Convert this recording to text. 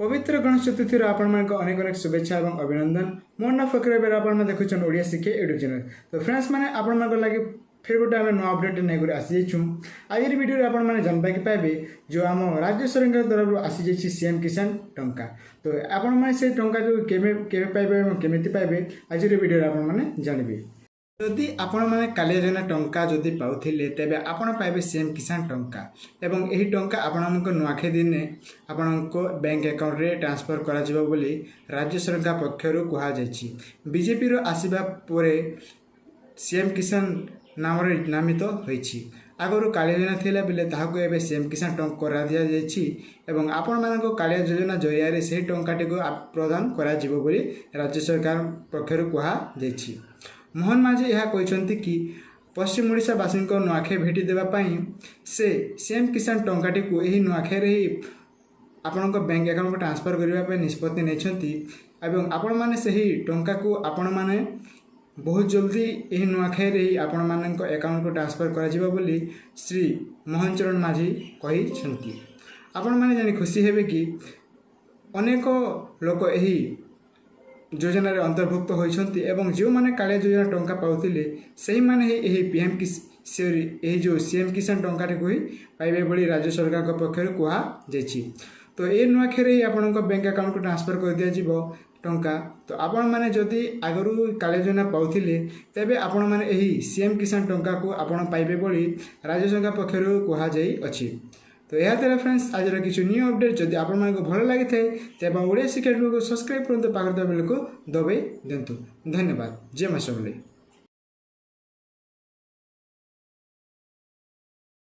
पवित्र गणेश चतुर्थी आपण अनेक अनेक शुभेच्छा और अभिनंदन। मोर ना फकर बेर आप देखुन ओडिया शिखे यूट्यूब चैनल। तो फ्रेंड्स मैंने आपण लगे फिर गोटे आम नुआ अपडेट नहीं आसी जाइछुँ। आज वीडियो आपने जानवा पाइबे जो आम राज्य सरकार तरफ आसी जाइए सीएम किसान टंका। तो आपण से टंका जो केवे पाइबे केमी पाइबे आज वीडियो आपने जानवे। जदि आपण मैंने कालिया योजना टंका जदि पाउथिले तेबे आपण पाइबे सीएम किसान टंका एवं यही टंका आपण नुआखाई दिन आपण बैंक अकाउंट रे ट्रांसफर करा जिवो बोली राज्य सरकार पक्षरु कहा जायछि। बीजेपी रो आसीबा परे सीएम किसान नाम रे नामित होइछि। आगरु कालिया योजना थिला बेले ताहाको एबे सीएम किसान टंका करा दिया जायछि एवं आपण मानको कालिया योजना जरिया रे सेही टंकाटी को प्रदान करा जिवो बोली राज्य सरकार पक्षरु कहा जायछि। मोहन माझी यह कहते कि पश्चिम ओडिशा बासी नुआखाई भेटी देवाई से सीएम किसान टंकाटी को यही नुआखाई रे आपण बैंक अकाउंट को ट्रांसफर करने निष्पत्ति नहीं आपण मैंने से टंका को आपण मैंने बहुत जल्दी यही नुआखाई रे आपण मान अकाउंट को ट्रांसफर कर श्री मोहन चरण माझी कहते। आपण मैंने जानी खुशी हेबे कि अनेक लोक यही योजना रे अंतर्भुक्त होइछन्ति एवं जो माने कालिया योजना टंका पाउथिले सही माने यही पीएम किसान यही जो सीएम किसान टंका को ही पाइबे बोली राज्य सरकार के पक्षर कहा जायछि। तो ए नुआखाई रे आपण बैंक अकाउंट को ट्रांसफर कर दिया जिवो टंका। तो आपण माने जदि आगरु कालिया योजना पाउथिले तेबे आपण माने यही सीएम किसान टंका को आपण पाइबे बोली राज्य सरकार पक्षर कहा जाई अछि। तो यह तरह फ्रेंड्स आज किसी न्यू अपडेट जदि आपण मानको भल लागि थाए तेबा ओडिया शिक्षा को सब्सक्राइब करते पाखर बेल को दबाई दिंतु। धन्यवाद। जय मां सबले।